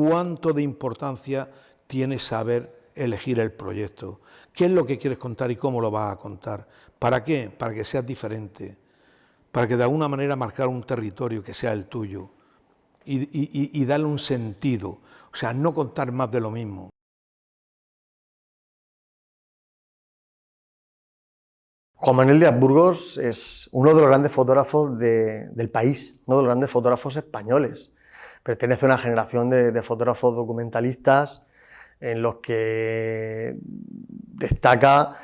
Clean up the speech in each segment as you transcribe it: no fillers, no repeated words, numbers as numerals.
cuánto de importancia tiene saber elegir el proyecto. ¿Qué es lo que quieres contar y cómo lo vas a contar? ¿Para qué? Para que seas diferente, para que de alguna manera marcar un territorio que sea el tuyo y darle un sentido, o sea, no contar más de lo mismo. Juan Manuel Díaz Burgos es uno de los grandes fotógrafos del país, uno de los grandes fotógrafos españoles. Pertenece a una generación de fotógrafos documentalistas en los que destaca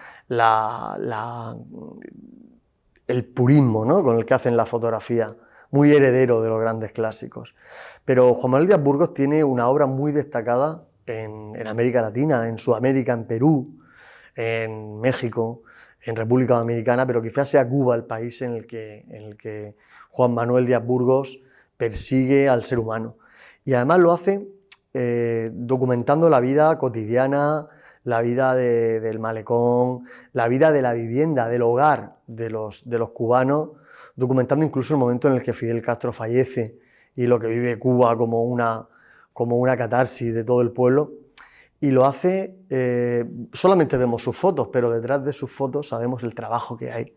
el purismo, ¿no?, con el que hacen la fotografía, muy heredero de los grandes clásicos. Pero Juan Manuel Díaz Burgos tiene una obra muy destacada en América Latina, en Sudamérica, en Perú, en México, en República Dominicana, pero quizás sea Cuba el país en el que Juan Manuel Díaz Burgos persigue al ser humano. Y además lo hace documentando la vida cotidiana, la vida del malecón, la vida de la vivienda, del hogar de los cubanos, documentando incluso el momento en el que Fidel Castro fallece y lo que vive Cuba como una catarsis de todo el pueblo. Y lo hace, solamente vemos sus fotos, pero detrás de sus fotos sabemos el trabajo que hay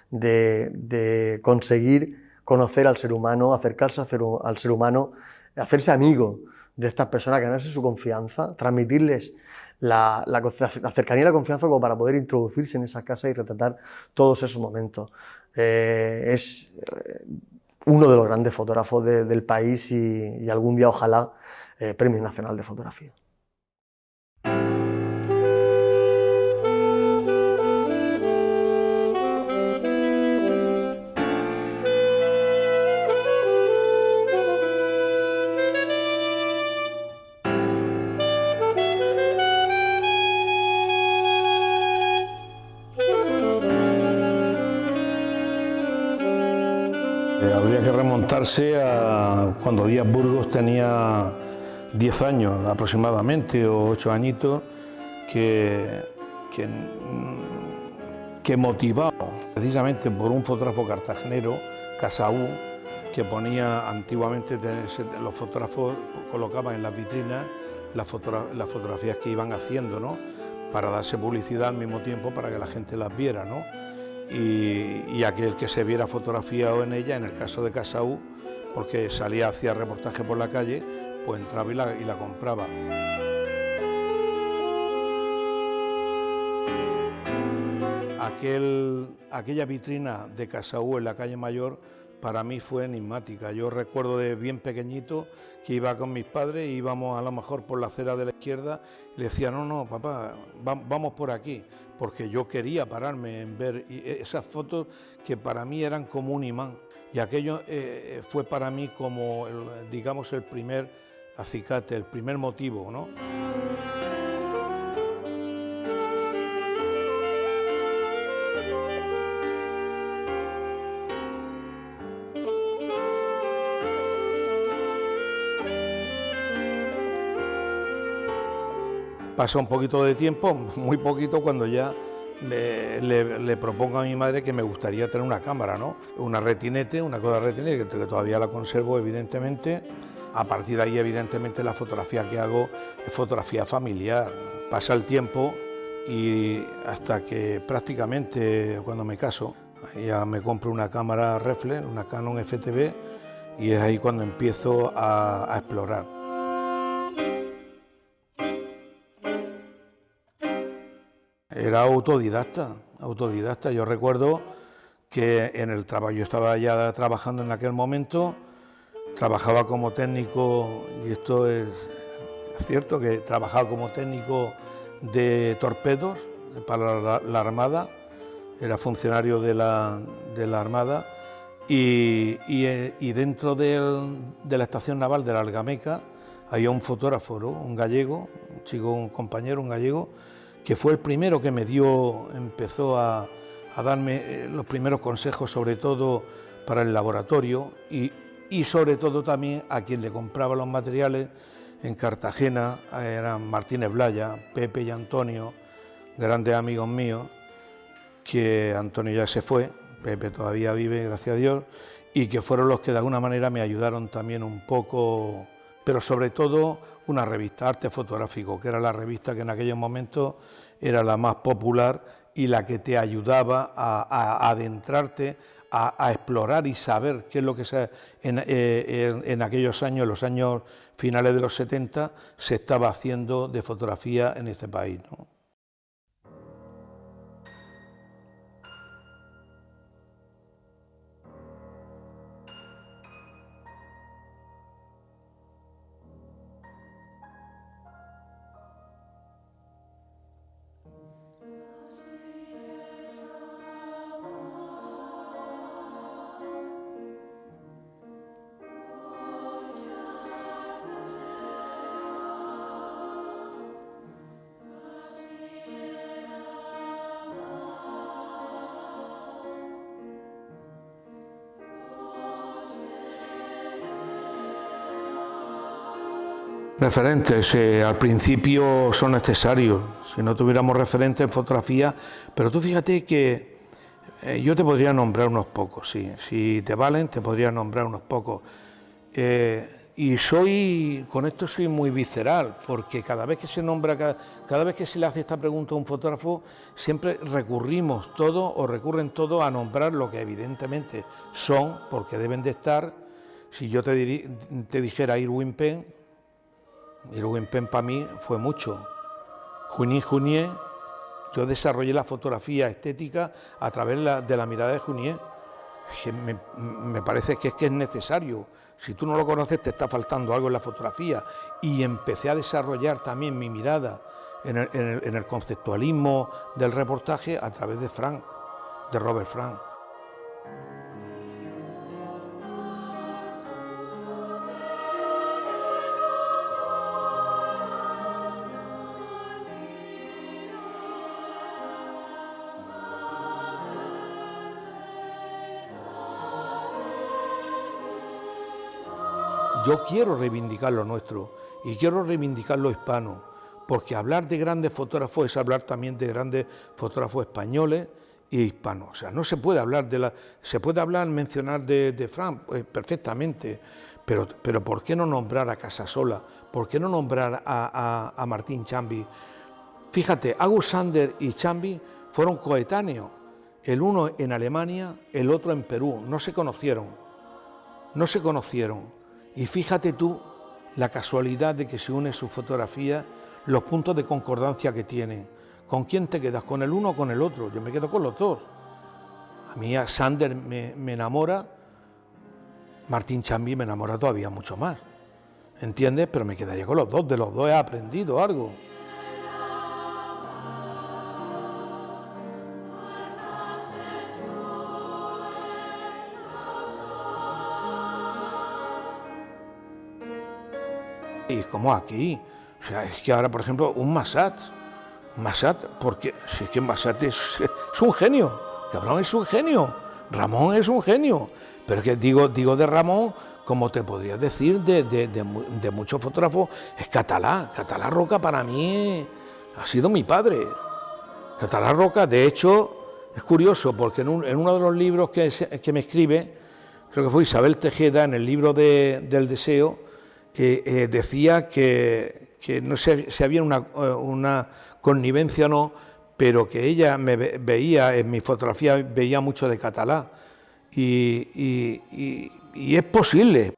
de conseguir conocer al ser humano, acercarse al ser humano, hacerse amigo de estas personas, ganarse su confianza, transmitirles la cercanía y la confianza como para poder introducirse en esas casas y retratar todos esos momentos. Es uno de los grandes fotógrafos del país y algún día ojalá Premio Nacional de Fotografía. Habría que remontarse a cuando Díaz Burgos tenía 10 años aproximadamente, o 8 añitos, que motivado precisamente por un fotógrafo cartagenero, Casaú, que ponía antiguamente, los fotógrafos colocaban en las vitrinas las fotografías que iban haciendo, ¿no?, para darse publicidad al mismo tiempo, para que la gente las viera, ¿no? Y aquel que se viera fotografiado en ella, en el caso de Casaú, porque salía, hacía reportaje por la calle, pues entraba y la compraba. Aquella vitrina de Casaú en la calle Mayor para mí fue enigmática. Yo recuerdo de bien pequeñito que iba con mis padres, íbamos a lo mejor por la acera de la izquierda y le decía, no, papá, vamos por aquí, porque yo quería pararme en ver esas fotos que para mí eran como un imán. Y aquello fue para mí como, digamos, el primer acicate, el primer motivo, ¿no? Pasa un poquito de tiempo, muy poquito, cuando ya le propongo a mi madre que me gustaría tener una cámara, ¿no? Una retinete, una Kodak retinete, que todavía la conservo, evidentemente. A partir de ahí, evidentemente, la fotografía que hago es fotografía familiar. Pasa el tiempo y hasta que prácticamente cuando me caso, ya me compro una cámara reflex, una Canon FTB, y es ahí cuando empiezo a explorar. Era autodidacta. Yo recuerdo que en el trabajo, yo estaba ya trabajando en aquel momento, trabajaba como técnico, y esto es cierto, que trabajaba como técnico de torpedos para la Armada, era funcionario de la Armada, y dentro de la estación naval de la Algameca había un fotógrafo, ¿no?, un gallego, un compañero, un gallego, que fue el primero que empezó a darme los primeros consejos, sobre todo para el laboratorio, y sobre todo también a quien le compraba los materiales en Cartagena, eran Martínez Blaya, Pepe y Antonio, grandes amigos míos, que Antonio ya se fue, Pepe todavía vive, gracias a Dios, y que fueron los que de alguna manera me ayudaron también un poco pero sobre todo una revista, Arte Fotográfico, que era la revista que en aquellos momentos era la más popular y la que te ayudaba a adentrarte, a explorar y saber qué es lo que en aquellos años, los años finales de los 70, se estaba haciendo de fotografía en este país, ¿no? Referentes, al principio son necesarios, si no tuviéramos referentes en fotografía, pero tú fíjate que yo te podría nombrar unos pocos, sí, si te valen te podría nombrar unos pocos. Y con esto soy muy visceral, porque cada vez que se nombra, cada vez que se le hace esta pregunta a un fotógrafo, siempre recurrimos todos o recurren todos a nombrar lo que evidentemente son, porque deben de estar. Si yo te dijera Irwin Penn para mí fue mucho. Junín Junier, yo desarrollé la fotografía estética a través de la mirada de Junier. Me parece que es necesario. Si tú no lo conoces te está faltando algo en la fotografía. Y empecé a desarrollar también mi mirada en el conceptualismo del reportaje a través de Robert Frank. Yo quiero reivindicar lo nuestro y quiero reivindicar lo hispano, porque hablar de grandes fotógrafos es hablar también de grandes fotógrafos españoles y hispanos. O sea, no se puede hablar se puede mencionar de Frank, pues, perfectamente, pero ¿por qué no nombrar a Casasola? ¿Por qué no nombrar a Martín Chambi? Fíjate, August Sander y Chambi fueron coetáneos, el uno en Alemania, el otro en Perú, no se conocieron. Y fíjate tú la casualidad de que se une su fotografía, los puntos de concordancia que tienen. ¿Con quién te quedas? ¿Con el uno o con el otro? Yo me quedo con los dos. A mí a Sander me enamora, Martín Chambi me enamora todavía mucho más. ¿Entiendes? Pero me quedaría con los dos, de los dos he aprendido algo. Y como aquí, o sea, es que ahora, por ejemplo, un Massat, porque si es que Massat es un genio, cabrón, es un genio, Ramón es un genio, pero es que digo de Ramón, como te podrías decir de muchos fotógrafos, es Catalá Roca para mí ha sido mi padre. Catalá Roca, de hecho, es curioso, porque en uno de los libros que me escribe, creo que fue Isabel Tejeda, en el libro del deseo, que decía que no sé si había una connivencia o no, pero que ella me veía, en mi fotografía veía mucho de Catalá, y es posible.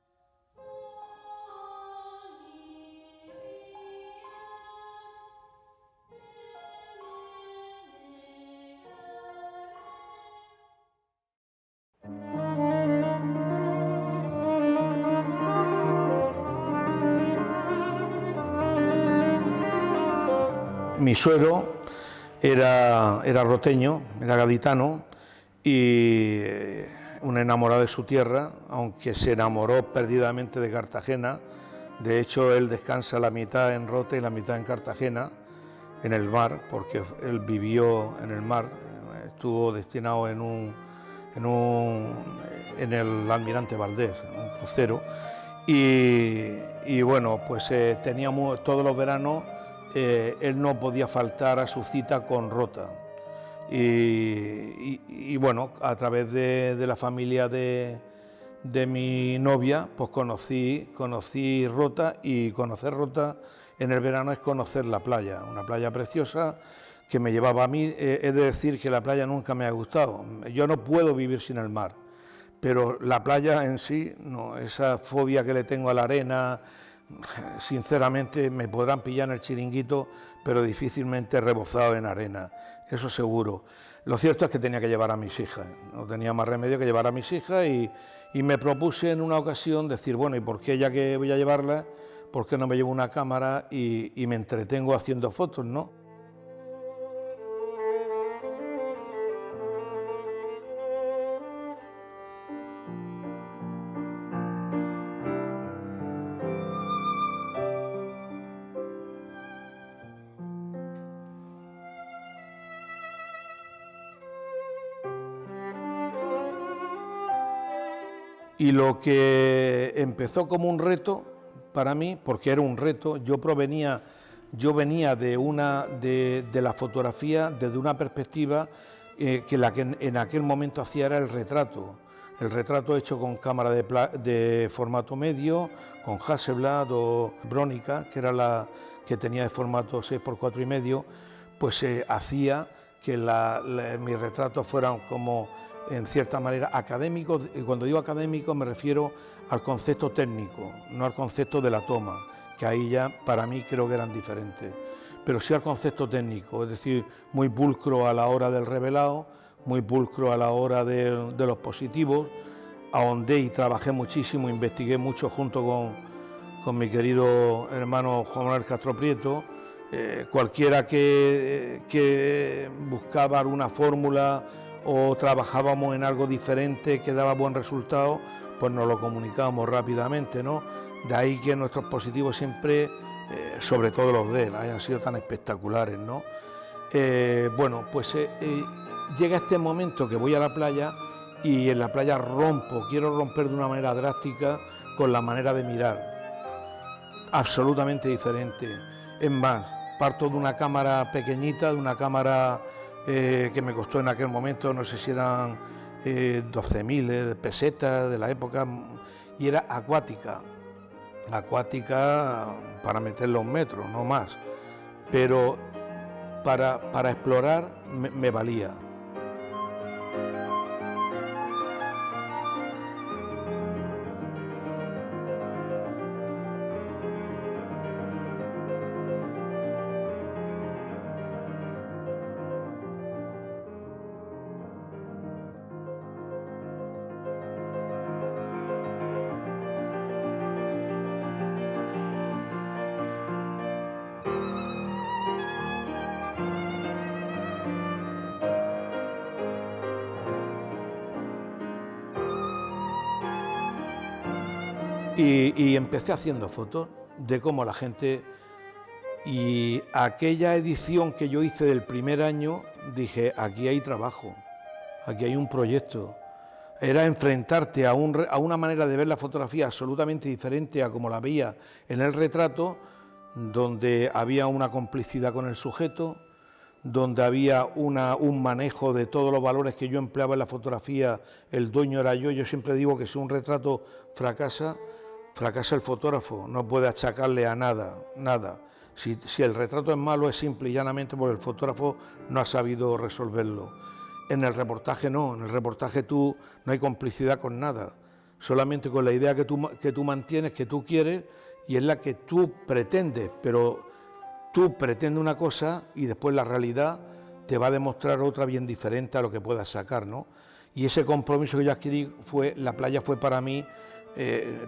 Mi suegro era roteño, era gaditano y un enamorado de su tierra, aunque se enamoró perdidamente de Cartagena. De hecho, él descansa la mitad en Rote y la mitad en Cartagena, en el mar, porque él vivió en el mar, estuvo destinado en el Almirante Valdés, en un crucero, y bueno, pues teníamos todos los veranos. Él no podía faltar a su cita con Rota y bueno, a través de la familia de de mi novia, pues conocí Rota, y conocer Rota en el verano es conocer la playa, una playa preciosa que me llevaba a mí. He de decir que la playa nunca me ha gustado, yo no puedo vivir sin el mar, pero la playa en sí, no, esa fobia que le tengo a la arena, sinceramente me podrán pillar en el chiringuito, pero difícilmente rebozado en arena, eso seguro. Lo cierto es que tenía que llevar a mis hijas, no tenía más remedio que llevar a mis hijas, y me propuse en una ocasión decir, bueno, ¿y por qué ya que voy a llevarlas, por qué no me llevo una cámara y me entretengo haciendo fotos, ¿no? Y lo que empezó como un reto para mí, porque era un reto, yo venía de la fotografía desde una perspectiva que la que en aquel momento hacía era el retrato hecho con cámara de formato medio, con Hasselblad o Bronica, que era la que tenía de formato 6x4,5, pues hacía que mis retratos fueran como, en cierta manera, académicos. Y cuando digo académicos me refiero al concepto técnico, no al concepto de la toma, que ahí ya para mí creo que eran diferentes, pero sí al concepto técnico, es decir, muy pulcro a la hora del revelado, muy pulcro a la hora de los positivos. Ahondé y trabajé muchísimo, investigué mucho junto con mi querido hermano Juan Manuel Castro Prieto. Cualquiera que buscaba alguna fórmula o trabajábamos en algo diferente que daba buen resultado, pues nos lo comunicábamos rápidamente, ¿no? De ahí que nuestros positivos siempre, sobre todo los de él, hayan sido tan espectaculares, ¿no? Bueno, pues llega este momento que voy a la playa y en la playa quiero romper de una manera drástica con la manera de mirar, absolutamente diferente. Es más, parto de una cámara pequeñita, de una cámara que me costó en aquel momento, no sé si eran 12.000 pesetas de la época, y era acuática para meter los metros, no más, pero para explorar me valía. Y empecé haciendo fotos de cómo la gente, y aquella edición que yo hice del primer año, dije, aquí hay trabajo, aquí hay un proyecto. Era enfrentarte a una manera de ver la fotografía absolutamente diferente a como la veía en el retrato, donde había una complicidad con el sujeto, donde había un manejo de todos los valores que yo empleaba en la fotografía, el dueño era yo. Yo siempre digo que si un retrato fracasa el fotógrafo, no puede achacarle a nada. Si el retrato es malo, es simple y llanamente porque el fotógrafo no ha sabido resolverlo. En el reportaje no, en el reportaje no hay complicidad con nada, solamente con la idea que tú mantienes, que tú quieres, y es la que tú pretendes, pero tú pretendes una cosa y después la realidad te va a demostrar otra bien diferente a lo que puedas sacar, ¿no? Y ese compromiso que yo adquirí la playa fue para mí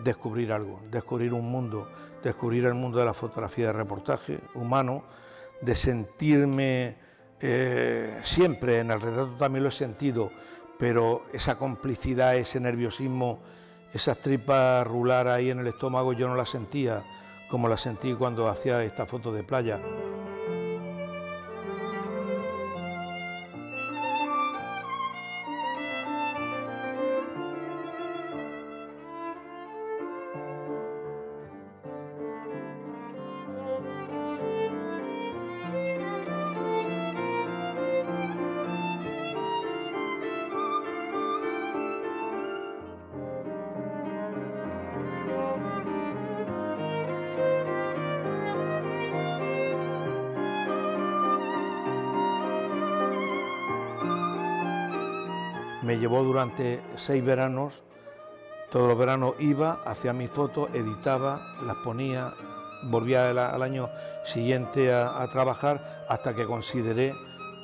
descubrir algo, descubrir un mundo, descubrir el mundo de la fotografía de reportaje humano, de sentirme siempre, en el retrato también lo he sentido, pero esa complicidad, ese nerviosismo, esas tripas rular ahí en el estómago, yo no las sentía como las sentí cuando hacía esta foto de playa. me llevó durante 6 veranos. Todos los veranos iba, hacía mis fotos, editaba, las ponía, volvía al año siguiente a trabajar, hasta que consideré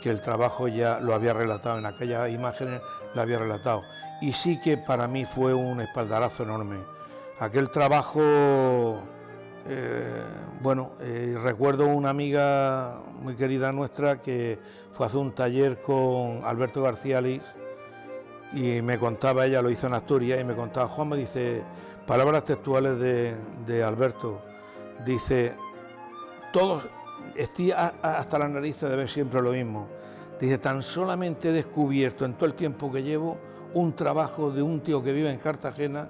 que el trabajo ya lo había relatado, en aquellas imágenes lo había relatado. Y sí que para mí fue un espaldarazo enorme. Aquel trabajo, recuerdo una amiga muy querida nuestra que fue a hacer un taller con Alberto García Liz, y me contaba, ella lo hizo en Asturias, y me contaba, Juan, me dice, palabras textuales de Alberto, dice, todos, estoy hasta las narices de ver siempre lo mismo, dice, tan solamente he descubierto en todo el tiempo que llevo un trabajo de un tío que vive en Cartagena,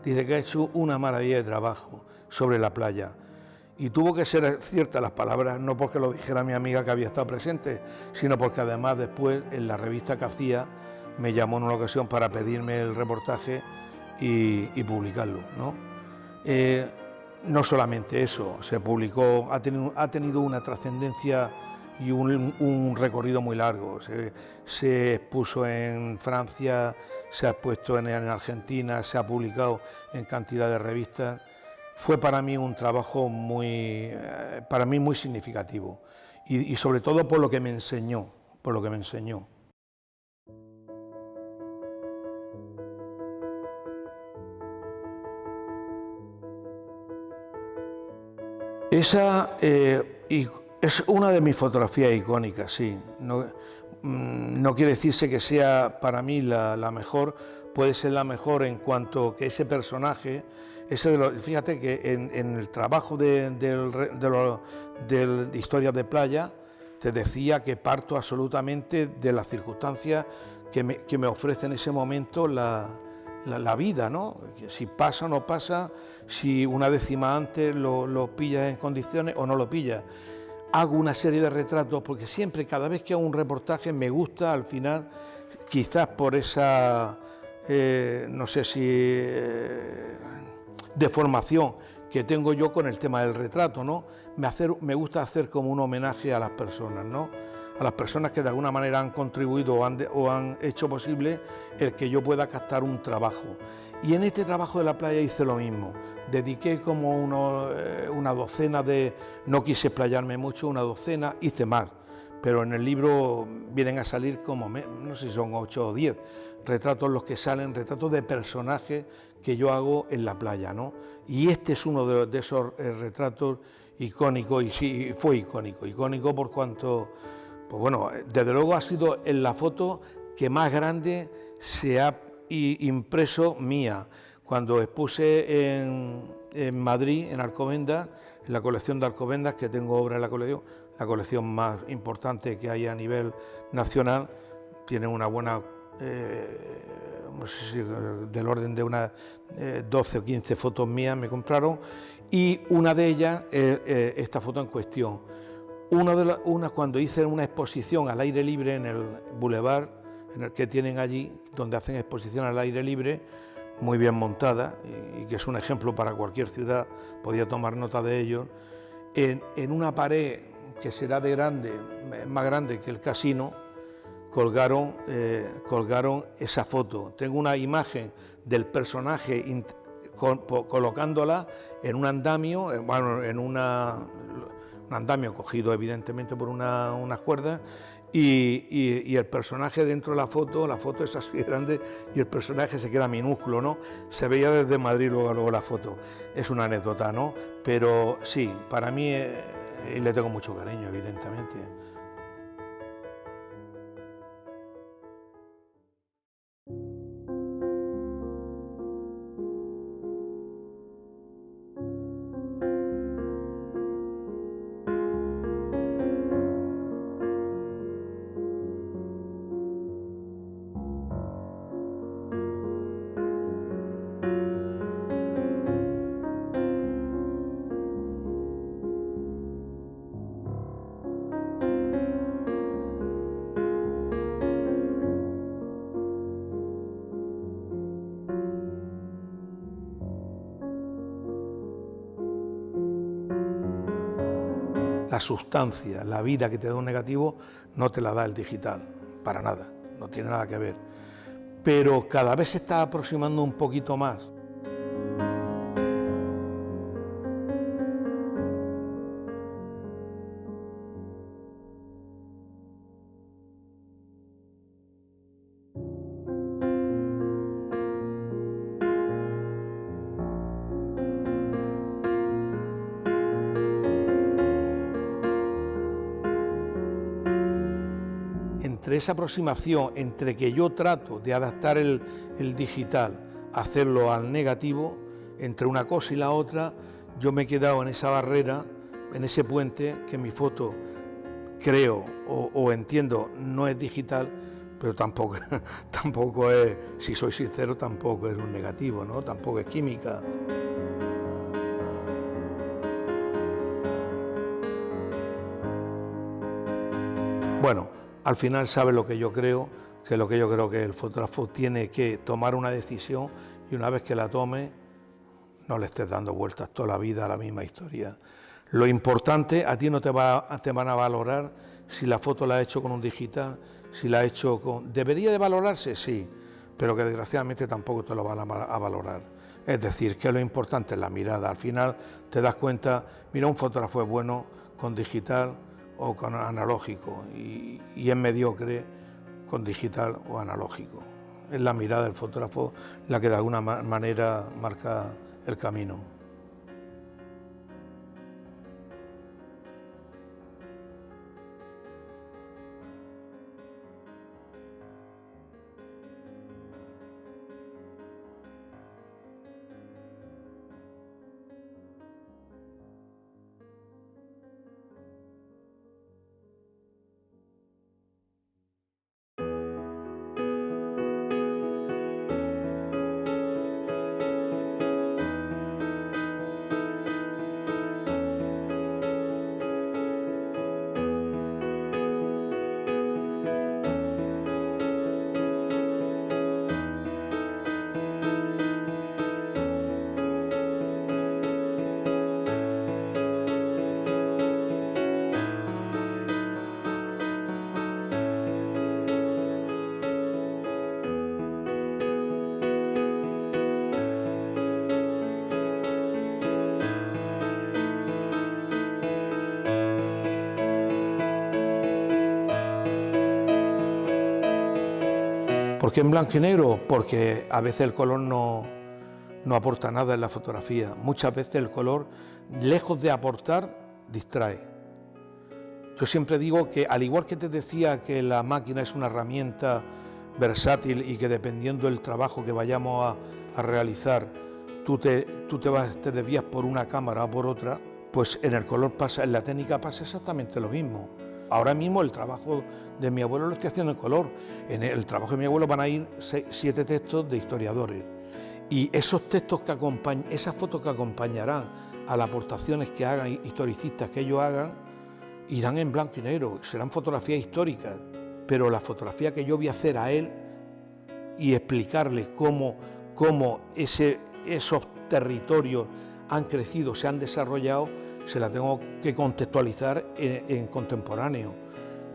dice que ha hecho una maravilla de trabajo sobre la playa. Y tuvo que ser ciertas las palabras, no porque lo dijera mi amiga que había estado presente, sino porque además después en la revista que hacía me llamó en una ocasión para pedirme el reportaje y publicarlo, ¿no? No solamente eso, se publicó, ha tenido una trascendencia y un recorrido muy largo. Se expuso en Francia, se ha expuesto en Argentina, se ha publicado en cantidad de revistas. Fue para mí un trabajo muy significativo y sobre todo por lo que me enseñó, Esa es una de mis fotografías icónicas, sí. No quiere decirse que sea para mí la mejor, puede ser la mejor en cuanto que ese personaje, fíjate que en el trabajo de Historias de Playa, te decía que parto absolutamente de las circunstancias que me ofrece en ese momento la vida, ¿no? Si pasa o no pasa, si una décima antes lo pillas en condiciones o no lo pillas. Hago una serie de retratos porque siempre, cada vez que hago un reportaje, me gusta al final, quizás por esa, no sé si, deformación que tengo yo con el tema del retrato, ¿no? Me gusta hacer como un homenaje a las personas, ¿no? A las personas que de alguna manera han contribuido o han hecho posible el que yo pueda captar un trabajo. Y en este trabajo de la playa hice lo mismo, dediqué como una docena no quise explayarme mucho, una docena, hice más, pero en el libro vienen a salir como, no sé si son 8 o 10 retratos los que salen, retratos de personajes que yo hago en la playa, ¿no? Y este es uno de esos retratos icónicos, y sí, fue icónico por cuanto, pues bueno, desde luego ha sido en la foto que más grande se ha impreso mía. Cuando expuse en Madrid, en Alcobendas, en la colección de Alcobendas, que tengo obra en la colección más importante que hay a nivel nacional, tiene una buena, no sé si del orden de unas 12 o 15 fotos mías me compraron, y una de ellas es esta foto en cuestión. Una cuando hice una exposición al aire libre en el Boulevard, en el que tienen allí, donde hacen exposición al aire libre, muy bien montada, y que es un ejemplo para cualquier ciudad, podía tomar nota de ello. En una pared que será más grande que el casino, colgaron esa foto. Tengo una imagen del personaje colocándola en un andamio, un andamio cogido evidentemente por unas cuerdas, y el personaje dentro de la foto es así grande y el personaje se queda minúsculo, ¿no? Se veía desde Madrid luego la foto. Es una anécdota, ¿no? Pero sí, para mí le tengo mucho cariño, evidentemente. La sustancia, la vida que te da un negativo, no te la da el digital, para nada, no tiene nada que ver. pero cada vez se está aproximando un poquito más. Entre esa aproximación, entre que yo trato de adaptar el digital, hacerlo al negativo, entre una cosa y la otra, yo me he quedado en esa barrera, en ese puente, que mi foto creo o entiendo no es digital, pero tampoco, tampoco es, si soy sincero, tampoco es un negativo, ¿no? Tampoco es química. Bueno, al final sabe lo que yo creo, que el fotógrafo tiene que tomar una decisión y una vez que la tome, no le estés dando vueltas toda la vida a la misma historia. Lo importante, a ti no te van a valorar si la foto la has hecho con un digital, si la has hecho con... ¿Debería de valorarse? Sí, pero que desgraciadamente tampoco te lo van a valorar. Es decir, que lo importante es la mirada. Al final te das cuenta, mira, un fotógrafo es bueno con digital o con analógico y es mediocre con digital o analógico. Es la mirada del fotógrafo la que de alguna manera marca el camino. ¿Por qué en blanco y negro? Porque a veces el color no aporta nada en la fotografía. Muchas veces el color, lejos de aportar, distrae. Yo siempre digo que, al igual que te decía que la máquina es una herramienta versátil y que dependiendo del trabajo que vayamos a realizar, tú te desvías por una cámara o por otra, pues en el color pasa, en la técnica pasa exactamente lo mismo. Ahora mismo el trabajo de mi abuelo lo estoy haciendo en color. En el trabajo de mi abuelo van a ir 7 textos de historiadores. Y esos textos que acompañan, esas fotos que acompañarán a las aportaciones que hagan historicistas que ellos hagan, irán en blanco y negro, serán fotografías históricas. Pero la fotografía que yo voy a hacer a él y explicarles cómo esos territorios han crecido, se han desarrollado, se la tengo que contextualizar en contemporáneo,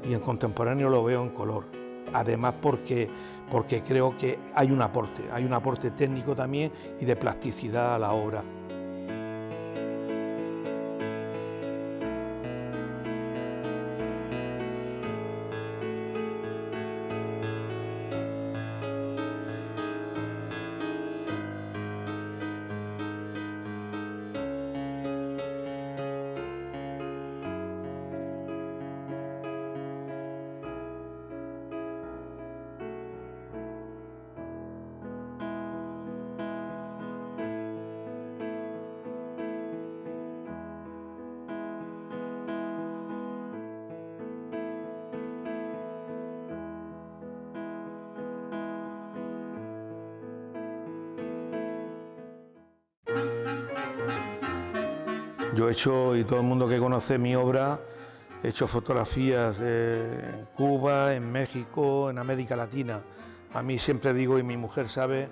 y en contemporáneo lo veo en color. Además porque creo que hay un aporte técnico también y de plasticidad a la obra. Yo he hecho, y todo el mundo que conoce mi obra, he hecho fotografías en Cuba, en México, en América Latina. A mí siempre digo, y mi mujer sabe,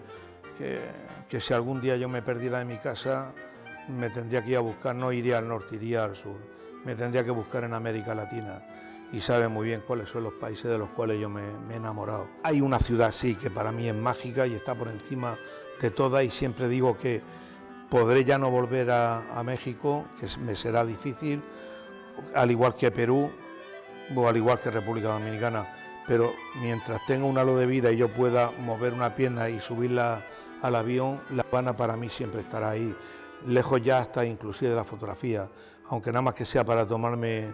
que si algún día yo me perdiera de mi casa, me tendría que ir a buscar, no iría al norte, iría al sur, me tendría que buscar en América Latina. y sabe muy bien cuáles son los países de los cuales yo me he enamorado. Hay una ciudad, sí, que para mí es mágica y está por encima de todas, y siempre digo que podré ya no volver a México, que me será difícil, al igual que Perú o al igual que República Dominicana, pero mientras tenga un halo de vida y yo pueda mover una pierna y subirla al avión, La Habana para mí siempre estará ahí, lejos ya hasta inclusive de la fotografía, aunque nada más que sea para tomarme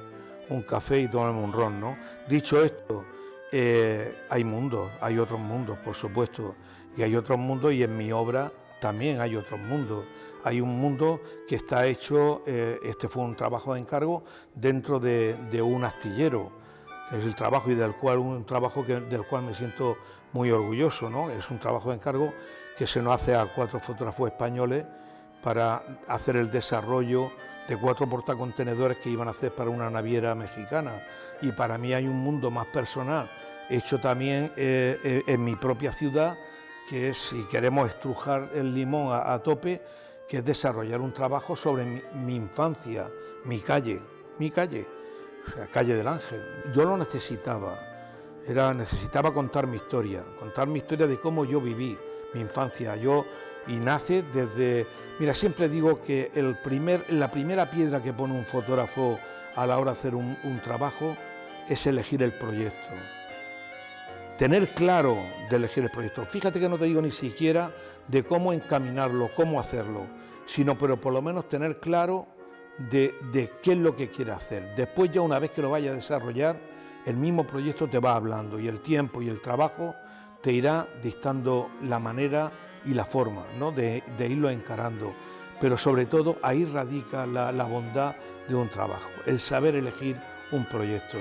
un café y tomarme un ron, ¿no? Dicho esto, hay mundos, hay otros mundos, por supuesto, y hay otros mundos, y en mi obra también hay otros mundos. Hay un mundo que está hecho, este fue un trabajo de encargo dentro de un astillero, que es el trabajo y del cual me siento muy orgulloso, ¿no? Es un trabajo de encargo que se nos hace a 4 fotógrafos españoles para hacer el desarrollo de 4 portacontenedores que iban a hacer para una naviera mexicana. Y para mí hay un mundo más personal, hecho también en mi propia ciudad, que es, si queremos estrujar el limón a tope, que es desarrollar un trabajo sobre mi infancia, mi calle, o sea, Calle del Ángel. Yo lo necesitaba, necesitaba contar mi historia de cómo yo viví mi infancia. Y nace desde... Mira, siempre digo que la primera piedra que pone un fotógrafo a la hora de hacer un trabajo es elegir el proyecto. Tener claro de elegir el proyecto. Fíjate que no te digo ni siquiera de cómo encaminarlo, cómo hacerlo, pero por lo menos tener claro de qué es lo que quieres hacer. Después, ya una vez que lo vayas a desarrollar, el mismo proyecto te va hablando, y el tiempo y el trabajo te irá dictando la manera y la forma, ¿no?, de irlo encarando. Pero sobre todo ahí radica la bondad de un trabajo, el saber elegir un proyecto.